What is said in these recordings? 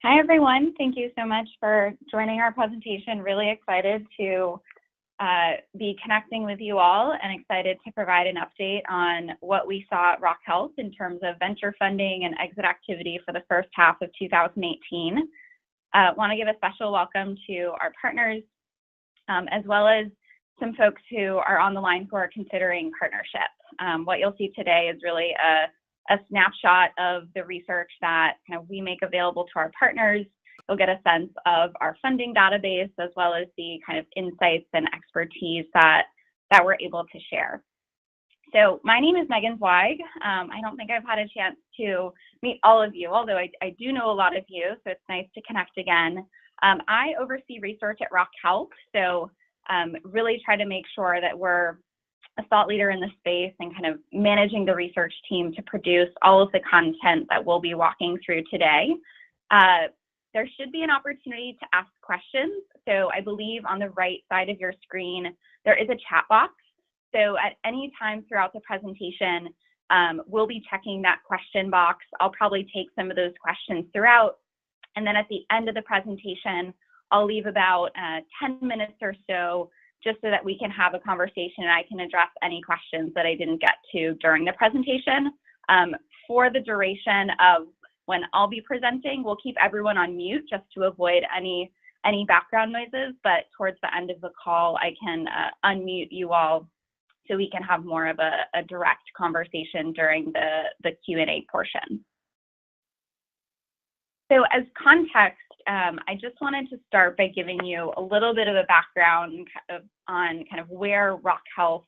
Hi, everyone. Thank you so much for joining our presentation. Really excited to be connecting with you all and excited to provide an update on what we saw at Rock Health in terms of venture funding and exit activity for the first half of 2018. Want to give a special welcome to our partners, as well as some folks who are on the line who are considering partnership. What you'll see today is really a snapshot of the research that we make available to our partners. You'll get a sense of our funding database, as well as the kind of insights and expertise that we're able to share. So my name is Megan Zweig. I don't think I've had a chance to meet all of you, although I do know a lot of you, so it's nice to connect again. I oversee research at Rock Health, so really try to make sure that we're a thought leader in the space and kind of managing the research team to produce all of the content that we'll be walking through today. There should be an opportunity to ask questions. So I believe on the right side of your screen, there is a chat box. So at any time throughout the presentation, we'll be checking that question box. I'll probably take some of those questions throughout. And then at the end of the presentation, I'll leave about 10 minutes or so just so that we can have a conversation and I can address any questions that I didn't get to during the presentation. For the duration of when I'll be presenting, we'll keep everyone on mute just to avoid any background noises, but towards the end of the call, I can unmute you all so we can have more of a direct conversation during the Q&A portion. So as context, I just wanted to start by giving you a little bit of a background on where Rock Health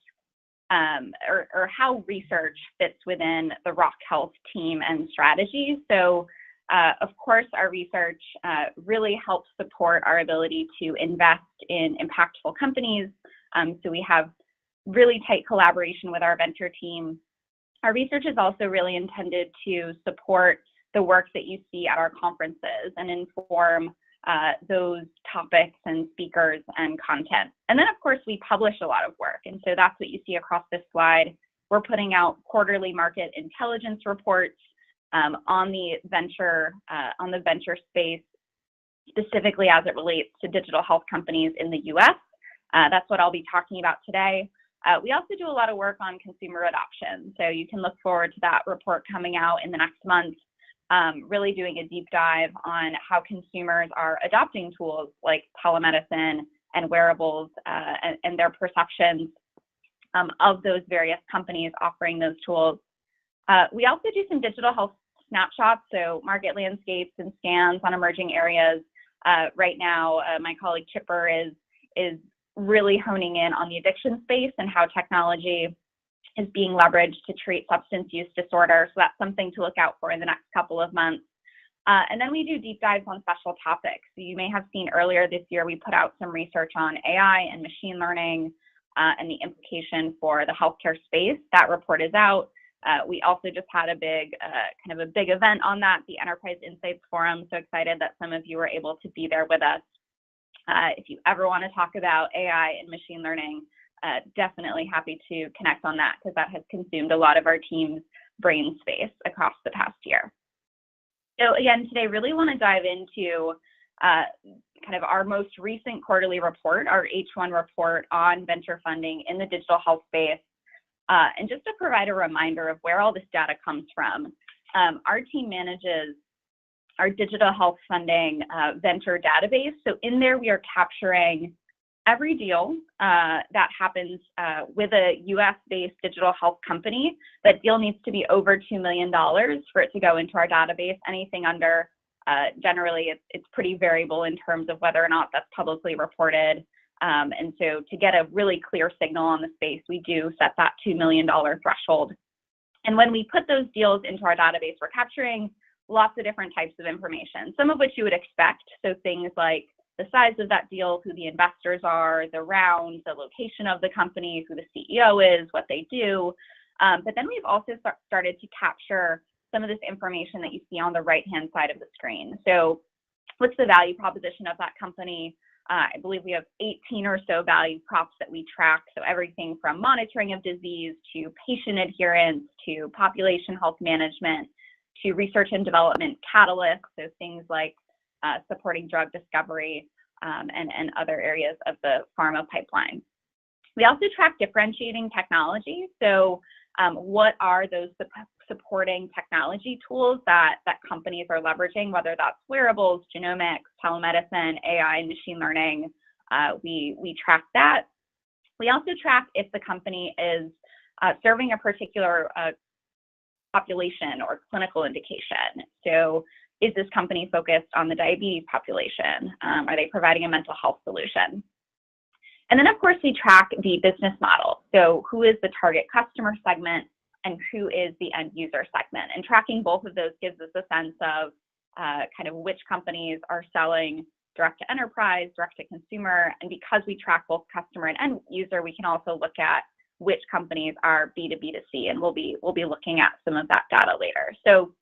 or how research fits within the Rock Health team and strategy. So of course, our research really helps support our ability to invest in impactful companies. So we have really tight collaboration with our venture team. Our research is also really intended to support the work that you see at our conferences and inform those topics and speakers and content. And then, of course, we publish a lot of work. And so that's what you see across this slide. We're putting out quarterly market intelligence reports on the venture space, specifically as it relates to digital health companies in the US. That's what I'll be talking about today. We also do a lot of work on consumer adoption. So you can look forward to that report coming out in the next month. Really doing a deep dive on how consumers are adopting tools like telemedicine and wearables and their perceptions of those various companies offering those tools. We also do some digital health snapshots, so market landscapes and scans on emerging areas. Right now, my colleague Chipper is really honing in on the addiction space and how technology is being leveraged to treat substance use disorder. So that's something to look out for in the next couple of months. And then we do deep dives on special topics. So you may have seen earlier this year, we put out some research on AI and machine learning and the implication for the healthcare space. That report is out. We also just had a big event on that, the Enterprise Insights Forum. So excited that some of you were able to be there with us. If you ever want to talk about AI and machine learning, definitely happy to connect on that because that has consumed a lot of our team's brain space across the past year. So again, today really want to dive into our most recent quarterly report, our H1 report on venture funding in the digital health space. And just to provide a reminder of where all this data comes from, our team manages our digital health funding venture database. So in there, we are capturing every deal that happens with a US-based digital health company. That deal needs to be over $2 million for it to go into our database. Anything under, generally, it's pretty variable in terms of whether or not that's publicly reported. And so to get a really clear signal on the space, we do set that $2 million threshold. And when we put those deals into our database, we're capturing lots of different types of information, some of which you would expect. So things like the size of that deal, who the investors are, the round, the location of the company, who the CEO is, what they do. But then we've also started to capture some of this information that you see on the right-hand side of the screen. So what's the value proposition of that company? I believe we have 18 or so value props that we track. So everything from monitoring of disease to patient adherence to population health management to research and development catalysts. So things like supporting drug discovery and other areas of the pharma pipeline. We also track differentiating technology. So what are those supporting technology tools that companies are leveraging, whether that's wearables, genomics, telemedicine, AI, machine learning. We track that. We also track if the company is serving a particular population or clinical indication. So is this company focused on the diabetes population? Are they providing a mental health solution? And then, of course, we track the business model. So who is the target customer segment and who is the end user segment? And tracking both of those gives us a sense of kind of which companies are selling direct to enterprise, direct to consumer. And because we track both customer and end user, we can also look at which companies are B2B2C, and we'll be looking at some of that data later. So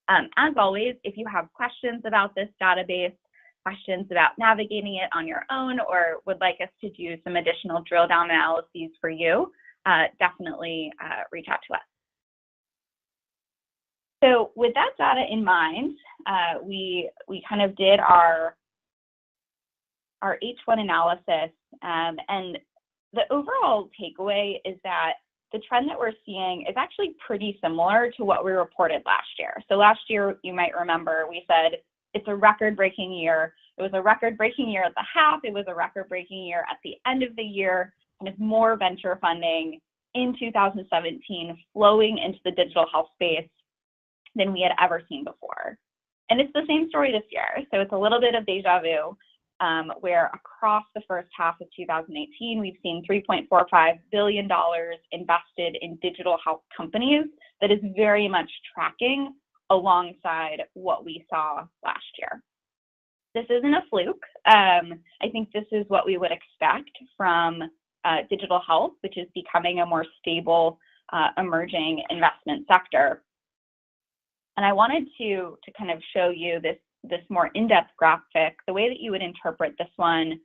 as always, if you have questions about this database, questions about navigating it on your own, or would like us to do some additional drill down analyses for you, definitely reach out to us. So with that data in mind, we kind of did our H1 analysis, and the overall takeaway is that the trend that we're seeing is actually pretty similar to what we reported last year. So last year, you might remember, we said it's a record-breaking year. It was a record-breaking year at the half. It was a record-breaking year at the end of the year, and it's more venture funding in 2017 flowing into the digital health space than we had ever seen before. And it's the same story this year. So it's a little bit of deja vu, where across the first half of 2018, we've seen $3.45 billion invested in digital health companies. That is very much tracking alongside what we saw last year. This isn't a fluke. I think this is what we would expect from digital health, which is becoming a more stable, emerging investment sector. And I wanted to kind of show you this more in-depth graphic. The way that you would interpret this one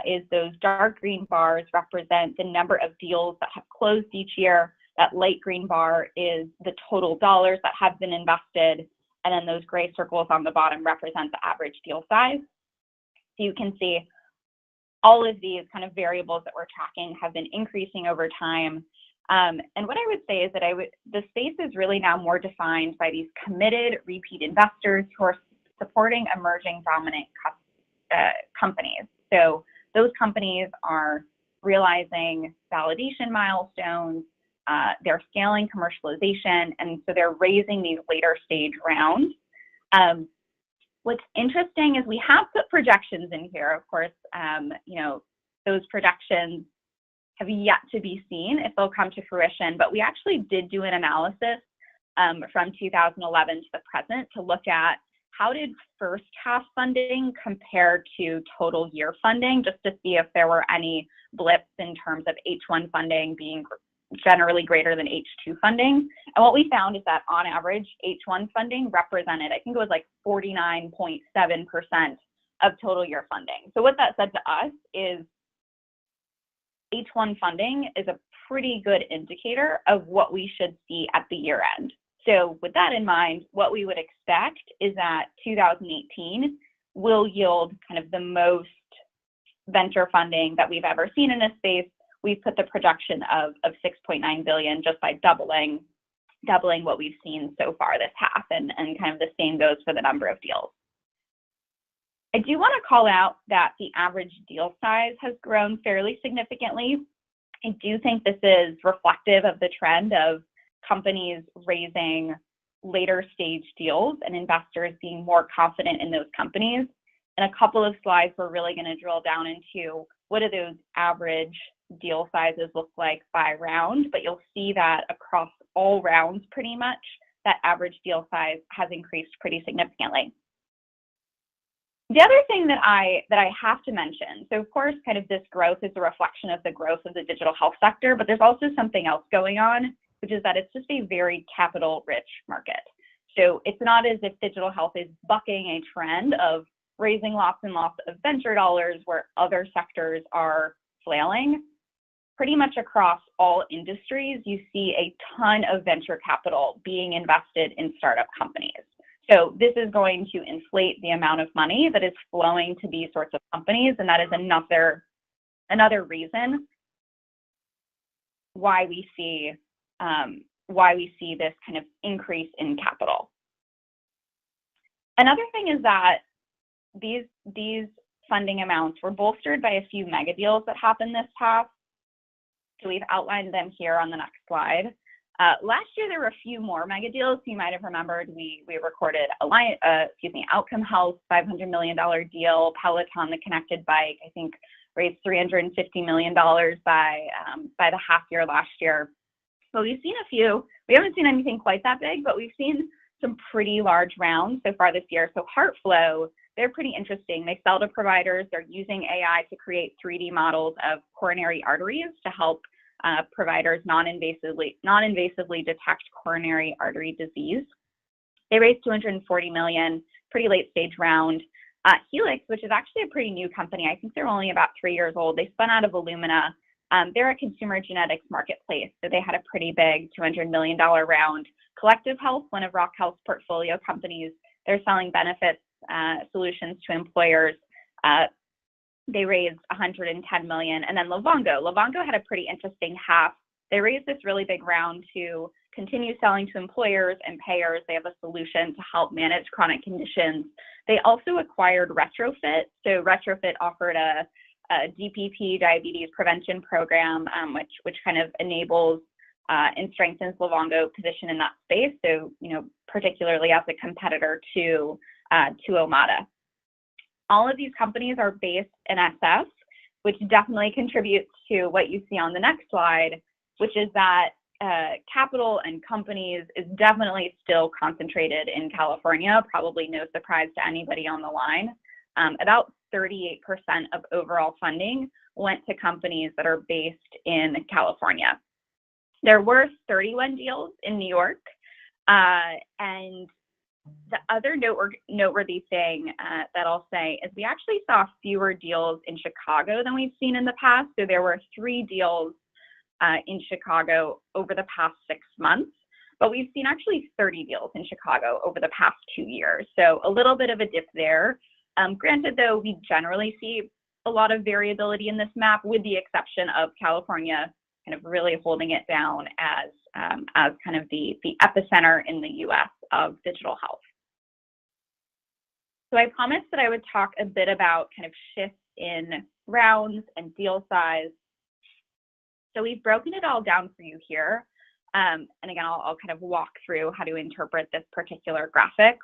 is those dark green bars represent the number of deals that have closed each year. That light green bar is the total dollars that have been invested. And then those gray circles on the bottom represent the average deal size. So you can see all of these kind of variables that we're tracking have been increasing over time. And what I would say is that the space is really now more defined by these committed repeat investors who are supporting emerging dominant companies. So those companies are realizing validation milestones, they're scaling commercialization, and so they're raising these later stage rounds. What's interesting is we have put projections in here. Of course, those projections have yet to be seen if they'll come to fruition, but we actually did do an analysis from 2011 to the present to look at how did first half funding compare to total year funding, just to see if there were any blips in terms of H1 funding being generally greater than H2 funding. And what we found is that on average, H1 funding represented, I think it was like 49.7% of total year funding. So what that said to us is H1 funding is a pretty good indicator of what we should see at the year end. So with that in mind, what we would expect is that 2018 will yield kind of the most venture funding that we've ever seen in this space. We've put the projection of 6.9 billion just by doubling what we've seen so far this half, and kind of the same goes for the number of deals. I do want to call out that the average deal size has grown fairly significantly. I do think this is reflective of the trend of companies raising later stage deals and investors being more confident in those companies. In a couple of slides, we're really going to drill down into what do those average deal sizes look like by round, but you'll see that across all rounds pretty much, that average deal size has increased pretty significantly. The other thing that I have to mention, so of course, kind of this growth is a reflection of the growth of the digital health sector, but there's also something else going on, which is that it's just a very capital-rich market. So it's not as if digital health is bucking a trend of raising lots and lots of venture dollars where other sectors are flailing. Pretty much across all industries, you see a ton of venture capital being invested in startup companies. So this is going to inflate the amount of money that is flowing to these sorts of companies, and that is another reason why we see this kind of increase in capital. Another thing is that these funding amounts were bolstered by a few mega deals that happened this past. So we've outlined them here on the next slide. Last year, there were a few more mega deals. You might have remembered we recorded Outcome Health, $500 million deal, Peloton, the connected bike, I think raised $350 million by the half year last year. But we've seen a few. We haven't seen anything quite that big, but we've seen some pretty large rounds so far this year. So HeartFlow, they're pretty interesting. They sell to providers. They're using AI to create 3D models of coronary arteries to help providers non-invasively detect coronary artery disease. They raised $240 million, pretty late stage round. Helix, which is actually a pretty new company, I think they're only about 3 years old. They spun out of Illumina. They're a consumer genetics marketplace, so they had a pretty big $200 million round. Collective Health, one of Rock Health's portfolio companies, they're selling benefits solutions to employers. They raised $110 million. And then Livongo had a pretty interesting half. They raised this really big round to continue selling to employers and payers. They have a solution to help manage chronic conditions. They also acquired Retrofit. So Retrofit offered a DPP, diabetes prevention program, which kind of enables and strengthens Livongo's position in that space. So, particularly as a competitor to Omada. All of these companies are based in SF, which definitely contributes to what you see on the next slide, which is that capital and companies is definitely still concentrated in California, probably no surprise to anybody on the line. About 38% of overall funding went to companies that are based in California. There were 31 deals in New York, and the other noteworthy thing that I'll say is we actually saw fewer deals in Chicago than we've seen in the past. So there were 3 deals in Chicago over the past 6 months, but we've seen actually 30 deals in Chicago over the past 2 years. So a little bit of a dip there. Granted, though, we generally see a lot of variability in this map, with the exception of California kind of really holding it down as kind of the epicenter in the U.S. of digital health. So I promised that I would talk a bit about kind of shifts in rounds and deal size. So we've broken it all down for you here. And again, I'll kind of walk through how to interpret this particular graphic.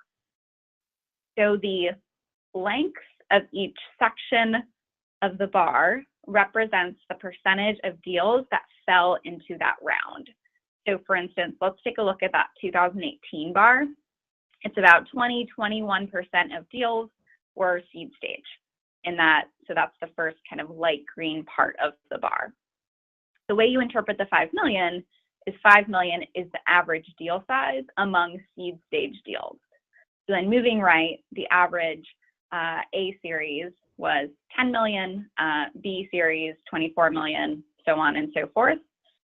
So the length of each section of the bar represents the percentage of deals that fell into that round. So for instance, let's take a look at that 2018 bar. It's about 21% of deals were seed stage in that. So that's the first kind of light green part of the bar. The way you interpret the 5 million is 5 million is the average deal size among seed stage deals. So then moving right, the average A series was 10 million, B series 24 million, so on and so forth.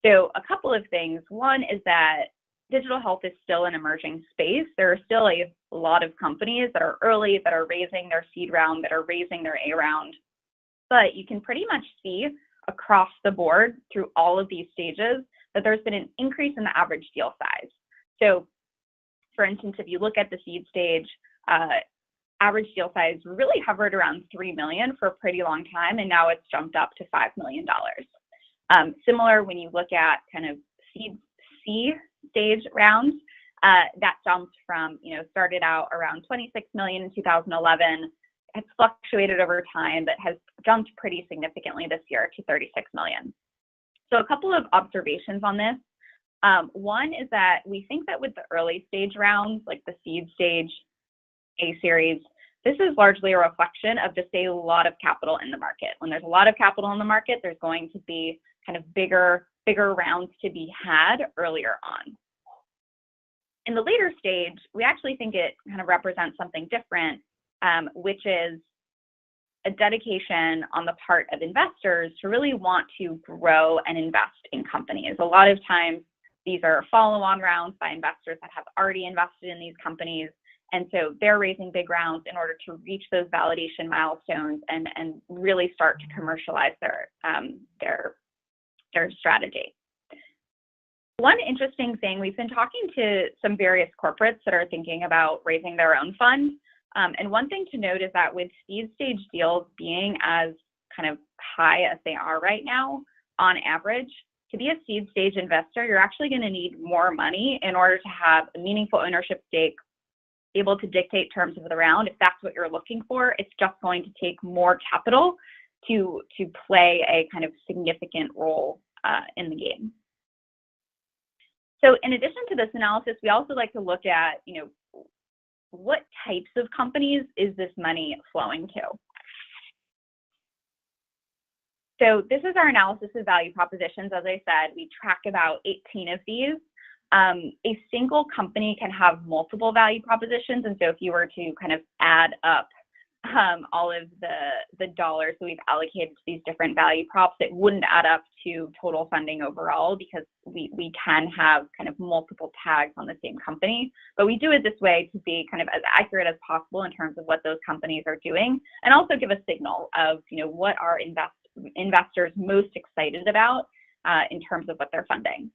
So a couple of things. One is that digital health is still an emerging space. There are still a lot of companies that are early, that are raising their seed round, that are raising their A round. But you can pretty much see across the board through all of these stages that there's been an increase in the average deal size. So for instance, if you look at the seed stage, average deal size really hovered around 3 million for a pretty long time, and now it's jumped up to $5 million. Similar when you look at kind of seed C stage rounds, that jumped from, started out around 26 million in 2011. It's fluctuated over time, but has jumped pretty significantly this year to 36 million. So a couple of observations on this. One is that we think that with the early stage rounds, like the seed stage A series, this is largely a reflection of just a lot of capital in the market. When there's a lot of capital in the market, there's going to be kind of bigger rounds to be had earlier on. In the later stage, we actually think it kind of represents something different, which is a dedication on the part of investors to really want to grow and invest in companies. A lot of times, these are follow-on rounds by investors that have already invested in these companies, And so they're raising big rounds in order to reach those validation milestones and really start to commercialize their strategy. One interesting thing, we've been talking to some various corporates that are thinking about raising their own fund. And one thing to note is that with seed stage deals being as kind of high as they are right now, on average, to be a seed stage investor, you're actually going to need more money in order to have a meaningful ownership stake, able to dictate terms of the round. If that's what you're looking for, it's just going to take more capital to play a kind of significant role in the game. So in addition to this analysis, we also like to look at, what types of companies is this money flowing to? So this is our analysis of value propositions. As I said, we track about 18 of these. A single company can have multiple value propositions. And so if you were to kind of add up all of the dollars that we've allocated to these different value props, it wouldn't add up to total funding overall, because we can have kind of multiple tags on the same company. But we do it this way to be kind of as accurate as possible in terms of what those companies are doing, and also give a signal of what are investors most excited about in terms of what they're funding.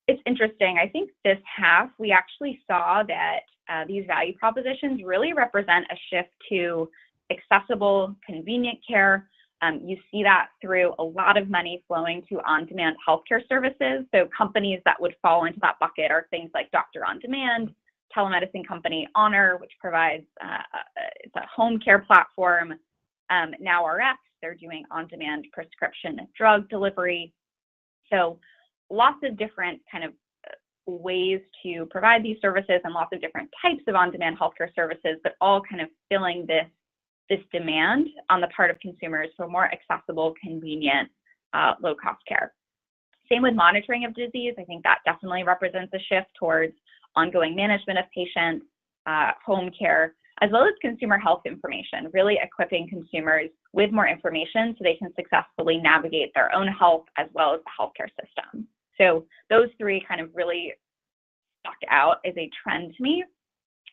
It's interesting. I think this half, we actually saw that these value propositions really represent a shift to accessible, convenient care. You see that through a lot of money flowing to on-demand healthcare services. So companies that would fall into that bucket are things like Doctor on Demand, telemedicine company Honor, which provides it's a home care platform. NowRx, they're doing on-demand prescription drug delivery. So lots of different kind of ways to provide these services and lots of different types of on-demand healthcare services, but all kind of filling this demand on the part of consumers for more accessible, convenient, low-cost care. Same with monitoring of disease. I think that definitely represents a shift towards ongoing management of patients, home care, as well as consumer health information, really equipping consumers with more information so they can successfully navigate their own health as well as the healthcare system. So those three kind of really stuck out as a trend to me.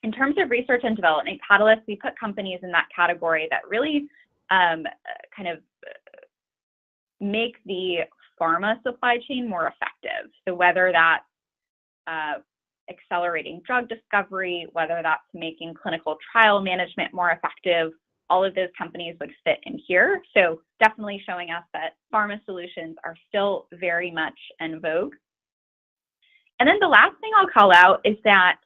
In terms of research and development catalysts, we put companies in that category that really kind of make the pharma supply chain more effective. So whether that's accelerating drug discovery, whether that's making clinical trial management more effective, all of those companies would fit in here. So definitely showing us that pharma solutions are still very much in vogue. And then the last thing I'll call out is that,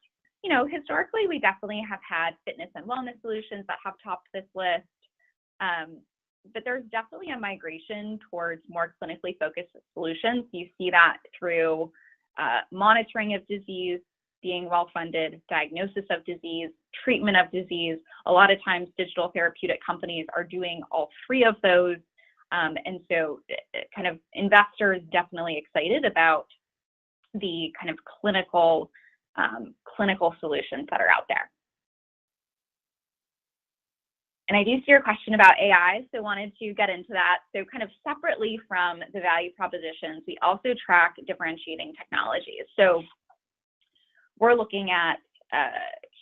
historically, we definitely have had fitness and wellness solutions that have topped this list. But there's definitely a migration towards more clinically focused solutions. You see that through monitoring of disease being well-funded, diagnosis of disease, treatment of disease. A lot of times digital therapeutic companies are doing all three of those. And so kind of investors definitely excited about the kind of clinical solutions that are out there. And I do see your question about AI, so wanted to get into that. So kind of separately from the value propositions, we also track differentiating technologies. So we're looking at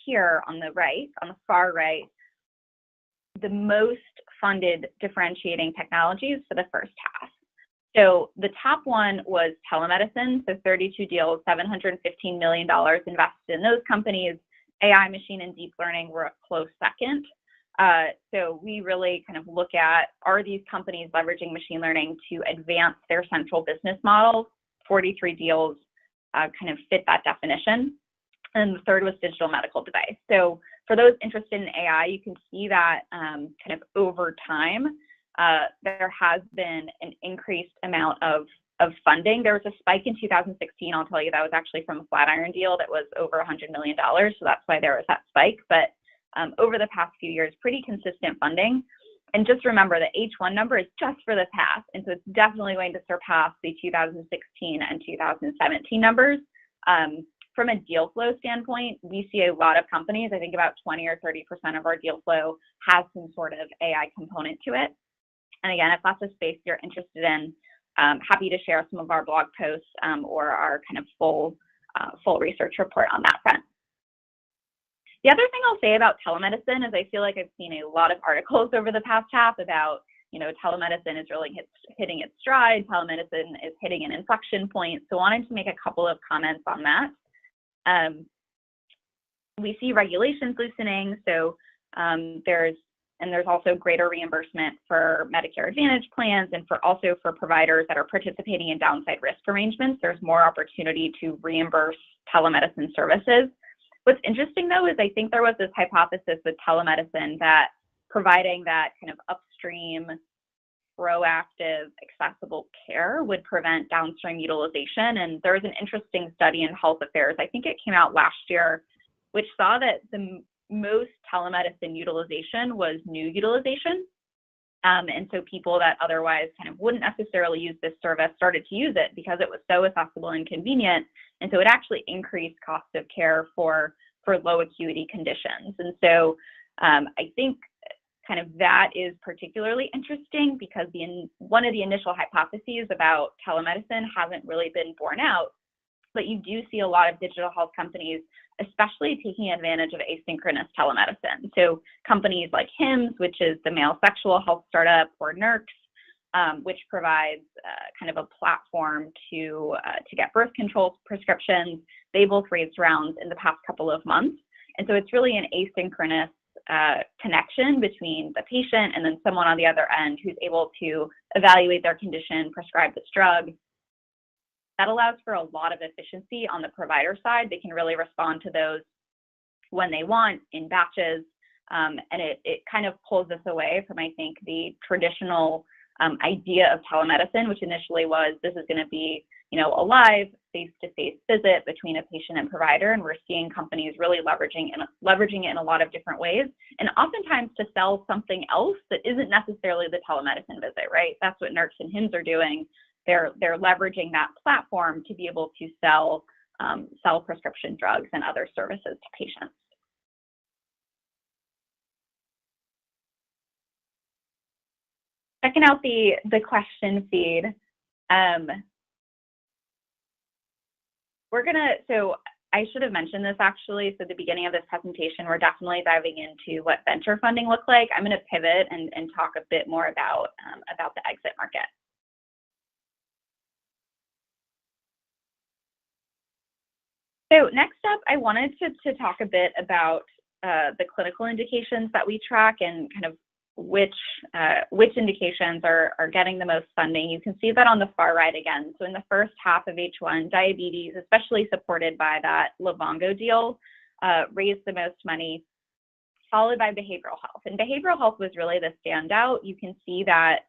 here on the right, on the far right, the most funded differentiating technologies for the first half. So the top one was telemedicine, so 32 deals, $715 million invested in those companies. AI, machine, and deep learning were a close second. So we really kind of look at, are these companies leveraging machine learning to advance their central business models? 43 deals kind of fit that definition. And the third was digital medical device. So for those interested in AI, you can see that kind of over time, there has been an increased amount of funding. There was a spike in 2016. I'll tell you that was actually from a Flatiron deal that was over $100 million. So that's why there was that spike. But over the past few years, pretty consistent funding. And just remember the H1 number is just for this half. And so it's definitely going to surpass the 2016 and 2017 numbers. From a deal flow standpoint, we see a lot of companies, I think about 20 or 30% of our deal flow has some sort of AI component to it. And again, if that's a space you're interested in, happy to share some of our blog posts or our kind of full full research report on that front. The other thing I'll say about telemedicine is I feel like I've seen a lot of articles over the past half about, telemedicine is really hitting its stride, telemedicine is hitting an inflection point. So I wanted to make a couple of comments on that. We see regulations loosening, so there's also greater reimbursement for Medicare Advantage plans and for providers that are participating in downside risk arrangements. There's more opportunity to reimburse telemedicine services. What's interesting, though, is I think there was this hypothesis with telemedicine that providing that kind of upstream, proactive, accessible care would prevent downstream utilization. And there was an interesting study in Health Affairs, I think it came out last year, which saw that the most telemedicine utilization was new utilization. And so people that otherwise kind of wouldn't necessarily use this service started to use it because it was so accessible and convenient. And so it actually increased cost of care for low acuity conditions. And so I think kind of that is particularly interesting because one of the initial hypotheses about telemedicine hasn't really been borne out, but you do see a lot of digital health companies, especially taking advantage of asynchronous telemedicine. So companies like Hims, which is the male sexual health startup, or Nurx, which provides kind of a platform to get birth control prescriptions. They both raised rounds in the past couple of months. And so it's really an asynchronous connection between the patient and then someone on the other end who's able to evaluate their condition, prescribe this drug. That allows for a lot of efficiency on the provider side. They can really respond to those when they want in batches. And it kind of pulls us away from, I think, the traditional idea of telemedicine, which initially was this is going to be, a live face-to-face visit between a patient and provider. And we're seeing companies really leveraging it in a lot of different ways, and oftentimes to sell something else that isn't necessarily the telemedicine visit, right? That's what Nurx and Hims are doing. They're leveraging that platform to be able to sell prescription drugs and other services to patients. Checking out the question feed. So I should have mentioned this actually. So at the beginning of this presentation, we're definitely diving into what venture funding looks like. I'm going to pivot and talk a bit more about the exit market. So next up, I wanted to talk a bit about the clinical indications that we track and kind of which indications are getting the most funding. You can see that on the far right again. So in the first half of H1, diabetes, especially supported by that Livongo deal, raised the most money, followed by behavioral health. And behavioral health was really the standout. You can see that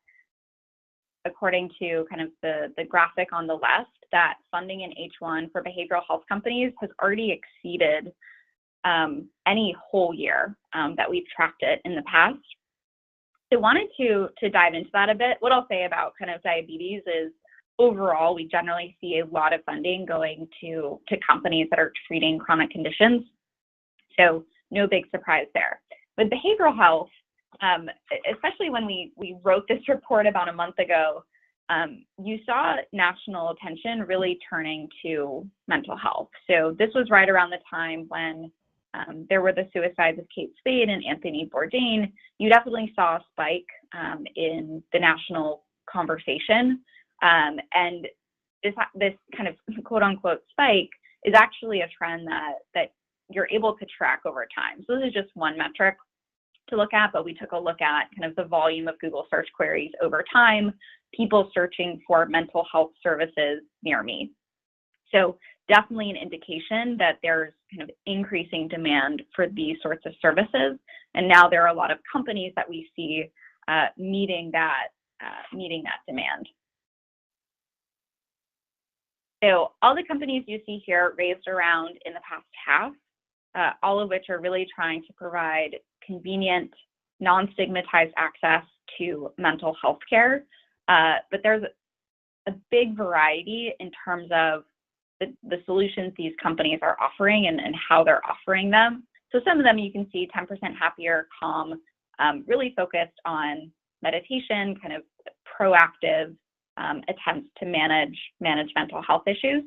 according to kind of the graphic on the left, that funding in H1 for behavioral health companies has already exceeded any whole year that we've tracked it in the past. So I wanted to dive into that a bit. What I'll say about kind of diabetes is overall, we generally see a lot of funding going to companies that are treating chronic conditions. So no big surprise there. With behavioral health, especially when we wrote this report about a month ago, you saw national attention really turning to mental health. So this was right around the time when there were the suicides of Kate Spade and Anthony Bourdain. You definitely saw a spike in the national conversation. And this kind of quote unquote spike is actually a trend that you're able to track over time. So this is just one metric to look at, but we took a look at kind of the volume of Google search queries over time, people searching for mental health services near me. So definitely an indication that there's kind of increasing demand for these sorts of services. And now there are a lot of companies that we see meeting that demand. So all the companies you see here raised around in the past half, all of which are really trying to provide convenient, non-stigmatized access to mental health care. But there's a big variety in terms of the solutions these companies are offering and how they're offering them. So some of them you can see 10% Happier, Calm, really focused on meditation, kind of proactive attempts to manage mental health issues.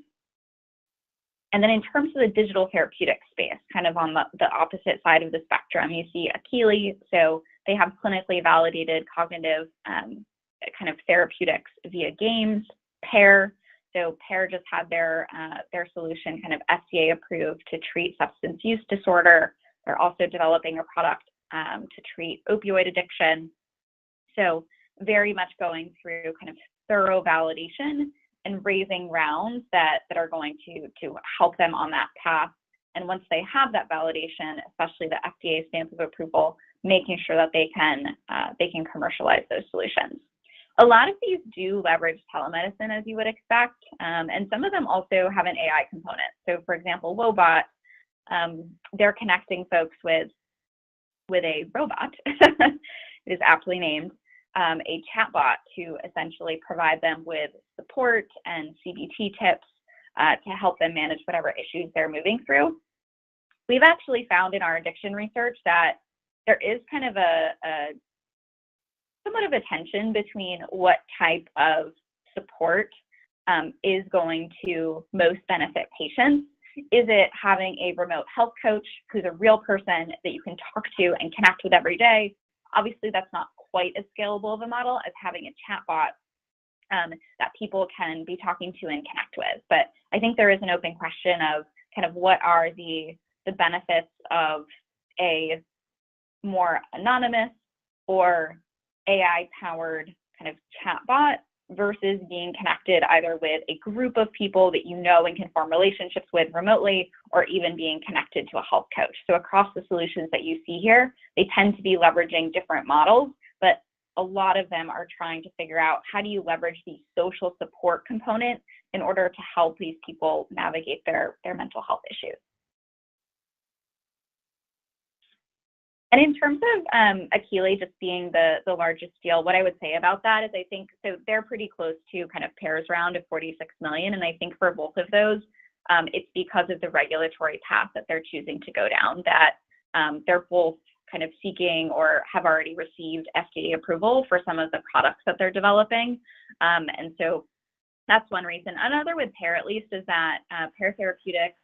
And then in terms of the digital therapeutic space, kind of on the opposite side of the spectrum, you see Akili. So they have clinically validated cognitive kind of therapeutics via games. Pear. So Pear just had their solution kind of FDA approved to treat substance use disorder. They're also developing a product to treat opioid addiction. So very much going through kind of thorough validation and raising rounds that are going to help them on that path. And once they have that validation, especially the FDA stamp of approval, making sure that they can commercialize those solutions. A lot of these do leverage telemedicine, as you would expect, and some of them also have an AI component. So, for example, Wobot, they're connecting folks with a robot, it is aptly named, a chatbot to essentially provide them with support and CBT tips to help them manage whatever issues they're moving through. We've actually found in our addiction research that there is kind of a somewhat of a tension between what type of support is going to most benefit patients. Is it having a remote health coach who's a real person that you can talk to and connect with every day? Obviously, that's not quite as scalable of a model as having a chatbot that people can be talking to and connect with. But I think there is an open question of kind of what are the benefits of a more anonymous or AI-powered kind of chatbot versus being connected either with a group of people that you know and can form relationships with remotely, or even being connected to a health coach. So across the solutions that you see here, they tend to be leveraging different models, but a lot of them are trying to figure out how do you leverage the social support component in order to help these people navigate their mental health issues. And in terms of Akili just being the largest deal, what I would say about that is I think, so they're pretty close to kind of Pear's round of $46 million. And I think for both of those, it's because of the regulatory path that they're choosing to go down, that they're both kind of seeking or have already received FDA approval for some of the products that they're developing. And so that's one reason. Another with Pear, at least, is that Pear Therapeutics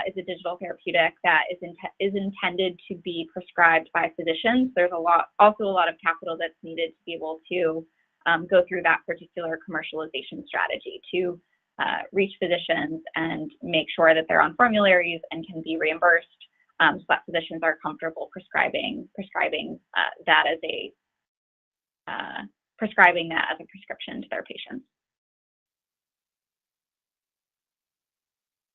is a digital therapeutic that is intended to be prescribed by physicians. There's also a lot of capital that's needed to be able to go through that particular commercialization strategy to reach physicians and make sure that they're on formularies and can be reimbursed, so that physicians are comfortable prescribing that as a prescription to their patients.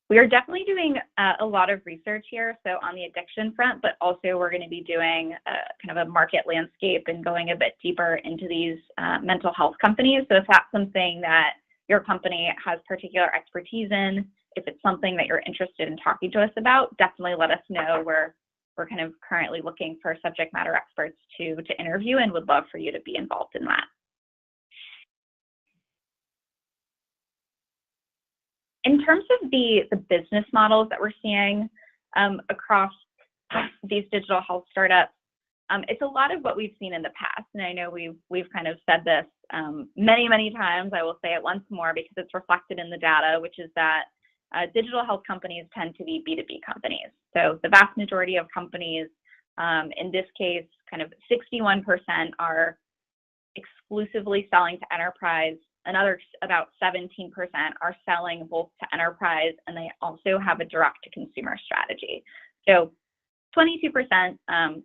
We are definitely doing a lot of research here, so on the addiction front, but also we're going to be doing kind of a market landscape and going a bit deeper into these mental health companies. So if that's something that your company has particular expertise in, if it's something that you're interested in talking to us about, definitely let us know. We're kind of currently looking for subject matter experts to interview and would love for you to be involved in that. In terms of the business models that we're seeing across these digital health startups, it's a lot of what we've seen in the past. And I know we've kind of said this many, many times. I will say it once more because it's reflected in the data, which is that digital health companies tend to be B2B companies. So the vast majority of companies, in this case, kind of 61% are exclusively selling to enterprise. Another about 17% are selling both to enterprise, and they also have a direct-to-consumer strategy. So 22%,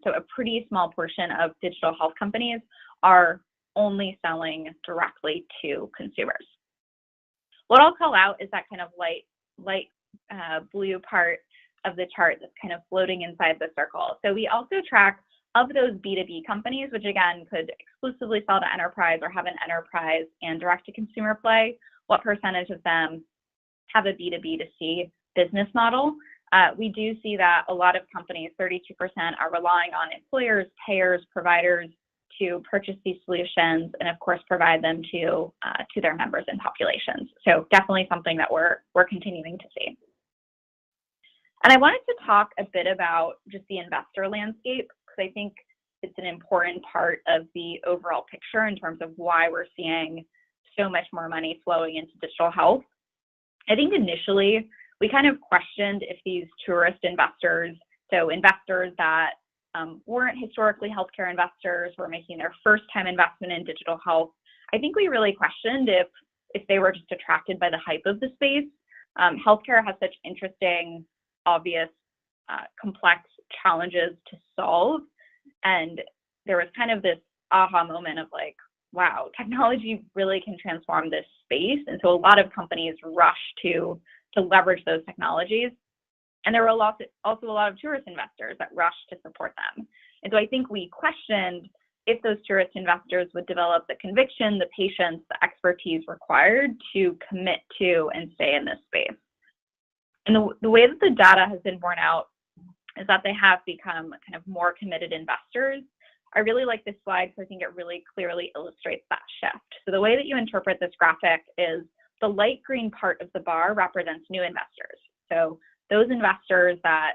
so a pretty small portion of digital health companies are only selling directly to consumers. What I'll call out is that kind of light blue part of the chart that's kind of floating inside the circle. So we also track of those B2B companies, which again could exclusively sell to enterprise or have an enterprise and direct-to-consumer play, what percentage of them have a B2B2C business model? We do see that a lot of companies, 32%, are relying on employers, payers, providers to purchase these solutions and, of course, provide them to their members and populations. So definitely something that we're continuing to see. And I wanted to talk a bit about just the investor landscape, because I think it's an important part of the overall picture in terms of why we're seeing so much more money flowing into digital health. I think initially we kind of questioned if these tourist investors, so investors that weren't historically healthcare investors, were making their first time investment in digital health. I think we really questioned if they were just attracted by the hype of the space. Healthcare has such interesting, obvious, complex challenges to solve. And there was kind of this aha moment of like, wow, technology really can transform this space. And so a lot of companies rush to leverage those technologies. And there were also a lot of tourist investors that rushed to support them. And so I think we questioned if those tourist investors would develop the conviction, the patience, the expertise required to commit to and stay in this space. And the way that the data has been borne out is that they have become kind of more committed investors. I really like this slide because I think it really clearly illustrates that shift. So the way that you interpret this graphic is the light green part of the bar represents new investors. So those investors that,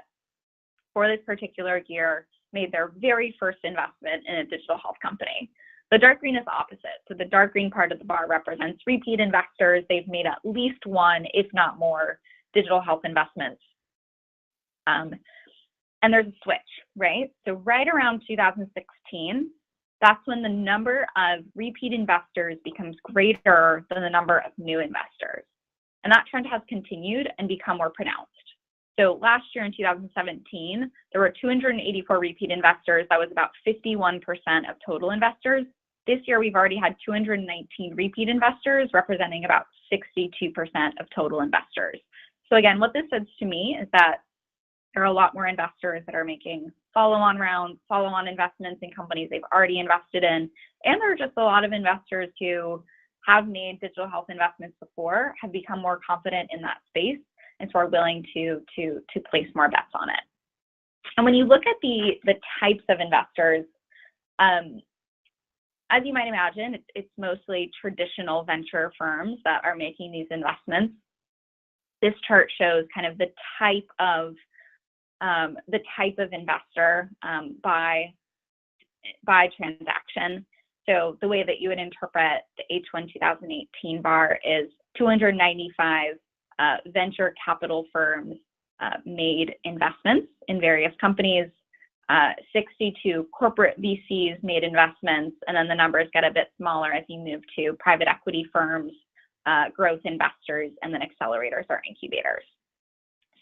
for this particular year, made their very first investment in a digital health company. The dark green is the opposite. So the dark green part of the bar represents repeat investors. They've made at least one, if not more, digital health investments. And there's a switch, right? So right around 2016, that's when the number of repeat investors becomes greater than the number of new investors. And that trend has continued and become more pronounced. So last year in 2017, there were 284 repeat investors. That was about 51% of total investors. This year, we've already had 219 repeat investors, representing about 62% of total investors. So again, what this says to me is that there are a lot more investors that are making follow-on rounds, follow-on investments in companies they've already invested in. And there are just a lot of investors who have made digital health investments before, have become more confident in that space, and so are willing to place more bets on it. And when you look at the types of investors, as you might imagine, it's mostly traditional venture firms that are making these investments. This chart shows kind of the type of investor by transaction. So the way that you would interpret the H1 2018 bar is 295 venture capital firms made investments in various companies, 62 corporate VCs made investments, and then the numbers get a bit smaller as you move to private equity firms, growth investors, and then accelerators or incubators.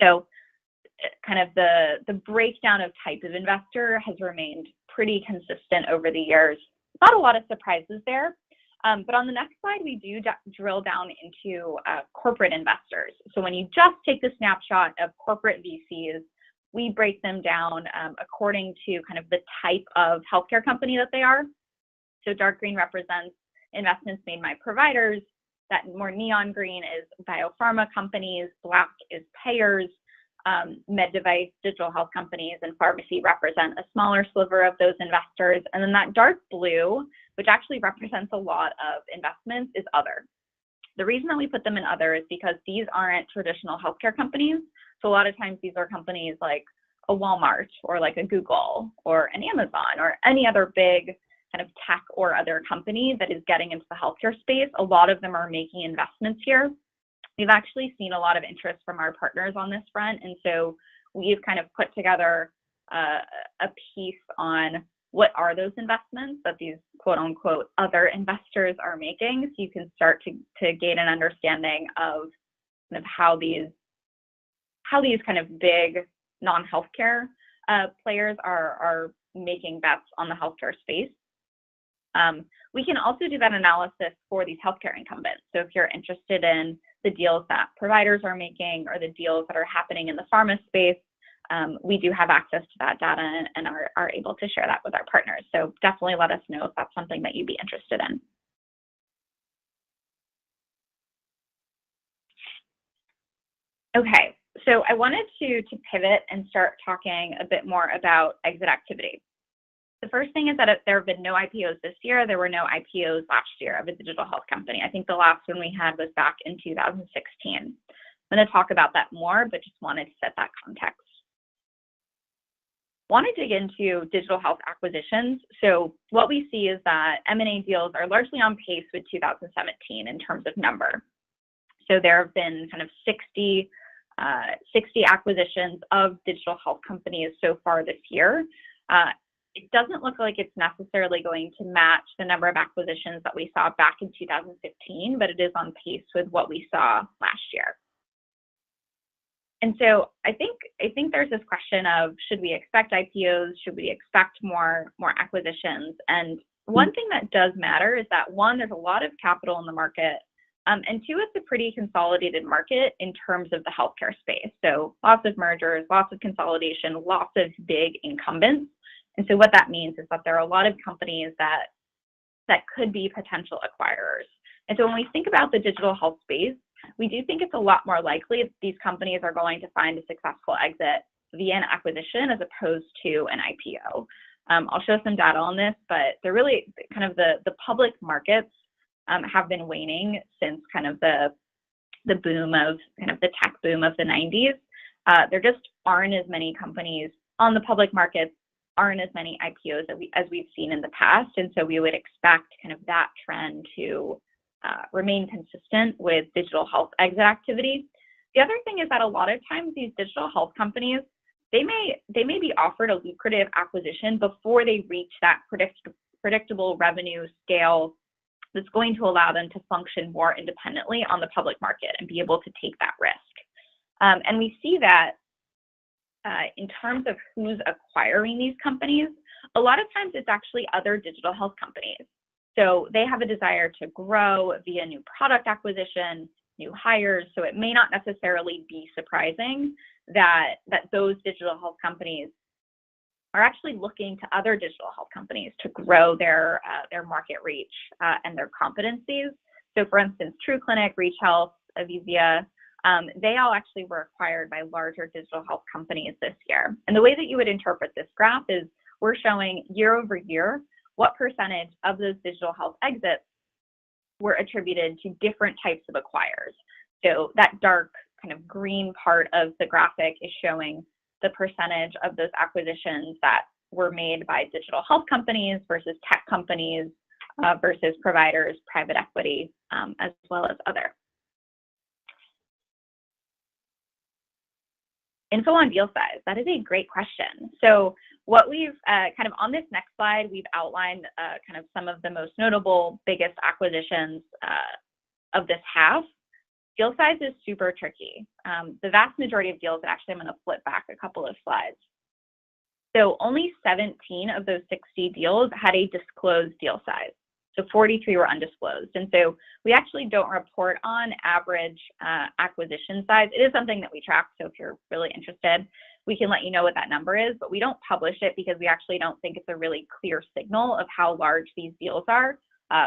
So kind of the breakdown of type of investor has remained pretty consistent over the years. Not a lot of surprises there. But on the next slide, we do drill down into corporate investors. So when you just take the snapshot of corporate VCs, we break them down according to kind of the type of healthcare company that they are. So dark green represents investments made by providers. That more neon green is biopharma companies. Black is payers. Med device, digital health companies, and pharmacy represent a smaller sliver of those investors. And then that dark blue, which actually represents a lot of investments, is other. The reason that we put them in other is because these aren't traditional healthcare companies. So a lot of times these are companies like a Walmart or like a Google or an Amazon or any other big kind of tech or other company that is getting into the healthcare space. A lot of them are making investments here. We've actually seen a lot of interest from our partners on this front. And so we've kind of put together a piece on what are those investments that these quote unquote other investors are making. So you can start to gain an understanding of kind of how these kind of big non-healthcare players are making bets on the healthcare space. We can also do that analysis for these healthcare incumbents. So if you're interested in the deals that providers are making or the deals that are happening in the pharma space, we do have access to that data and are able to share that with our partners. So definitely let us know if that's something that you'd be interested in. Okay, so I wanted to pivot and start talking a bit more about exit activity. The first thing is that there have been no IPOs this year. There were no IPOs last year of a digital health company. I think the last one we had was back in 2016. I'm going to talk about that more, but just wanted to set that context. Want to dig into digital health acquisitions. So what we see is that M&A deals are largely on pace with 2017 in terms of number. So there have been kind of 60 60 acquisitions of digital health companies so far this year. It doesn't look like it's necessarily going to match the number of acquisitions that we saw back in 2015, but it is on pace with what we saw last year. And so I think there's this question of, should we expect IPOs? Should we expect more acquisitions? And one thing that does matter is that, one, there's a lot of capital in the market, and two, it's a pretty consolidated market in terms of the healthcare space. So lots of mergers, lots of consolidation, lots of big incumbents. And so what that means is that there are a lot of companies that could be potential acquirers. And so when we think about the digital health space, we do think it's a lot more likely that these companies are going to find a successful exit via an acquisition as opposed to an IPO. I'll show some data on this, but they're really kind of the public markets have been waning since kind of the boom of kind of the tech boom of the 90s. There just aren't as many companies on the public markets, aren't as many IPOs as we've seen in the past, and so we would expect kind of that trend to remain consistent with digital health exit activity. The other thing is that a lot of times these digital health companies, they may be offered a lucrative acquisition before they reach that predictable revenue scale that's going to allow them to function more independently on the public market and be able to take that risk. And we see that in terms of who's acquiring these companies, a lot of times it's actually other digital health companies. So they have a desire to grow via new product acquisition, new hires. So it may not necessarily be surprising that those digital health companies are actually looking to other digital health companies to grow their market reach and their competencies. So for instance, TrueClinic, Reach Health, Avizia, they all actually were acquired by larger digital health companies this year. And the way that you would interpret this graph is we're showing year over year what percentage of those digital health exits were attributed to different types of acquirers. So that dark kind of green part of the graphic is showing the percentage of those acquisitions that were made by digital health companies versus tech companies versus providers, private equity, as well as other. Info on deal size, that is a great question. So what we've kind of on this next slide, we've outlined kind of some of the most notable, biggest acquisitions of this half. Deal size is super tricky. The vast majority of deals, actually I'm going to flip back a couple of slides. So only 17 of those 60 deals had a disclosed deal size. So 43 were undisclosed. And so we actually don't report on average acquisition size. It is something that we track. So if you're really interested, we can let you know what that number is, but we don't publish it because we actually don't think it's a really clear signal of how large these deals are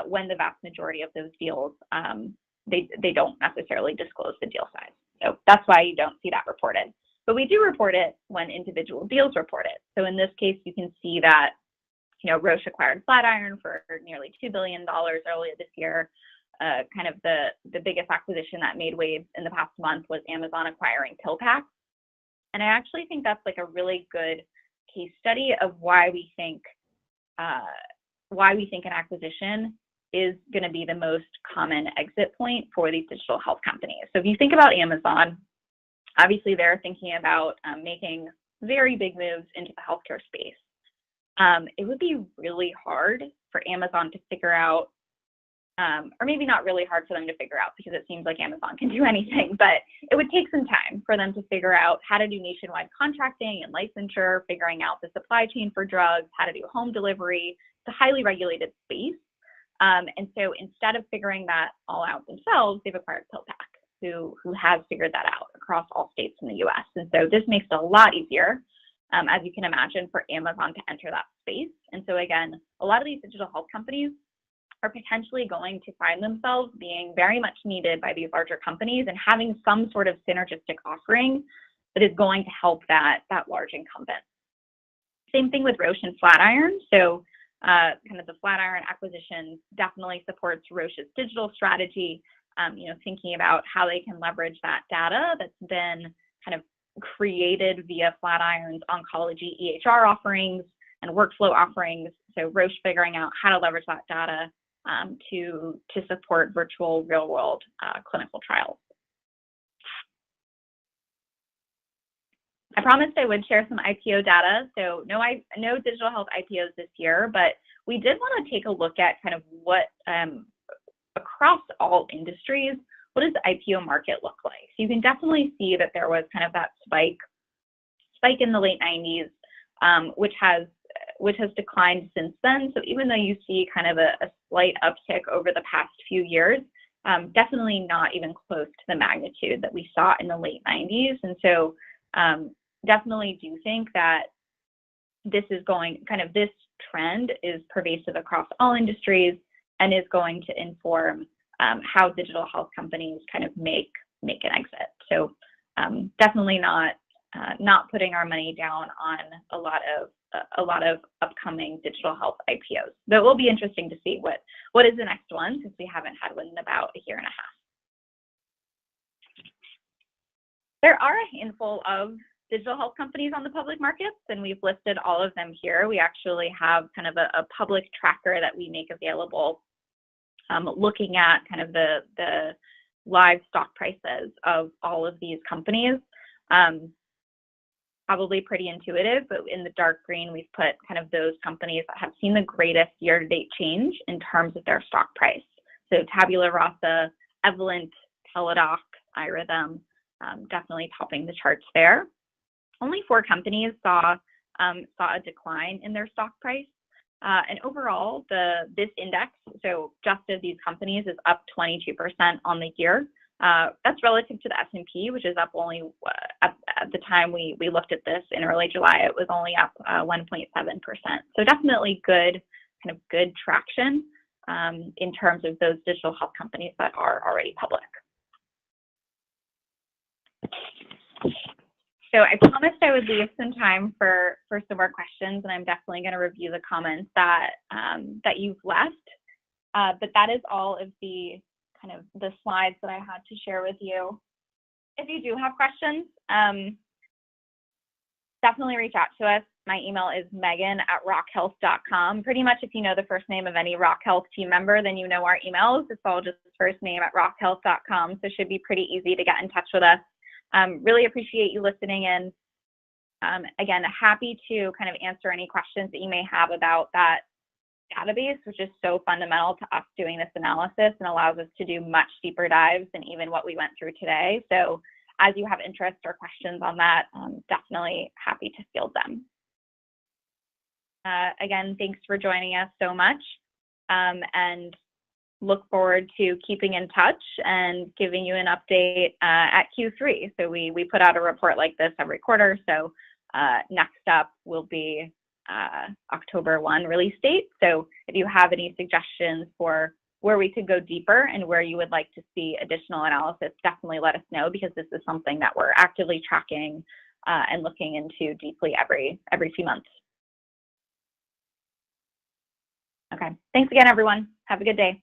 when the vast majority of those deals, they don't necessarily disclose the deal size. So that's why you don't see that reported. But we do report it when individual deals report it. So in this case, you can see that Roche acquired Flatiron for nearly $2 billion earlier this year. Kind of the biggest acquisition that made waves in the past month was Amazon acquiring PillPack. And I actually think that's like a really good case study of why we think an acquisition is going to be the most common exit point for these digital health companies. So if you think about Amazon, obviously they're thinking about making very big moves into the healthcare space. It would be really hard for Amazon to figure out, or maybe not really hard for them to figure out because it seems like Amazon can do anything, but it would take some time for them to figure out how to do nationwide contracting and licensure, figuring out the supply chain for drugs, how to do home delivery. It's a highly regulated space. And so instead of figuring that all out themselves, they've acquired PillPack, who has figured that out across all states in the US. And so this makes it a lot easier, as you can imagine, for Amazon to enter that space. And so again, a lot of these digital health companies are potentially going to find themselves being very much needed by these larger companies and having some sort of synergistic offering that is going to help that large incumbent. Same thing with Roche and Flatiron. So kind of the Flatiron acquisition definitely supports Roche's digital strategy, thinking about how they can leverage that data that's been kind of created via Flatiron's oncology EHR offerings and workflow offerings. So Roche figuring out how to leverage that data to support virtual real-world clinical trials. I promised I would share some IPO data. So no digital health IPOs this year, but we did want to take a look at kind of what across all industries, what does the IPO market look like? So you can definitely see that there was kind of that spike in the late 90s, which has declined since then. So even though you see kind of a slight uptick over the past few years, definitely not even close to the magnitude that we saw in the late 90s. And so definitely do think that this trend is pervasive across all industries and is going to inform how digital health companies kind of make an exit. So definitely not putting our money down on a lot of upcoming digital health IPOs. But it will be interesting to see what is the next one, since we haven't had one in about a year and a half. There are a handful of digital health companies on the public markets, and we've listed all of them here. We actually have kind of a public tracker that we make available, looking at kind of the live stock prices of all of these companies. Probably pretty intuitive, but in the dark green, we've put kind of those companies that have seen the greatest year-to-date change in terms of their stock price. So Tabula Rasa, Evolent, Teladoc, iRhythm, definitely topping the charts there. Only 4 companies saw a decline in their stock price. And overall, this index, so just of these companies, is up 22% on the year. That's relative to the S&P, which is up only, at the time we looked at this in early July, it was only up 1.7%. So definitely good traction in terms of those digital health companies that are already public. So I promised I would leave some time for some more questions, and I'm definitely going to review the comments that you've left. But that is all of the kind of the slides that I had to share with you. If you do have questions, definitely reach out to us. My email is megan@rockhealth.com. Pretty much if you know the first name of any Rock Health team member, then you know our emails. It's all just first name @rockhealth.com, so it should be pretty easy to get in touch with us. Really appreciate you listening in. Again, happy to kind of answer any questions that you may have about that database, which is so fundamental to us doing this analysis and allows us to do much deeper dives than even what we went through today. So as you have interest or questions on that, definitely happy to field them. Again, thanks for joining us so much, and look forward to keeping in touch and giving you an update at Q3. So we put out a report like this every quarter. So next up will be October 1 release date. So if you have any suggestions for where we could go deeper and where you would like to see additional analysis, definitely let us know, because this is something that we're actively tracking and looking into deeply every few months. Okay, thanks again, everyone. Have a good day.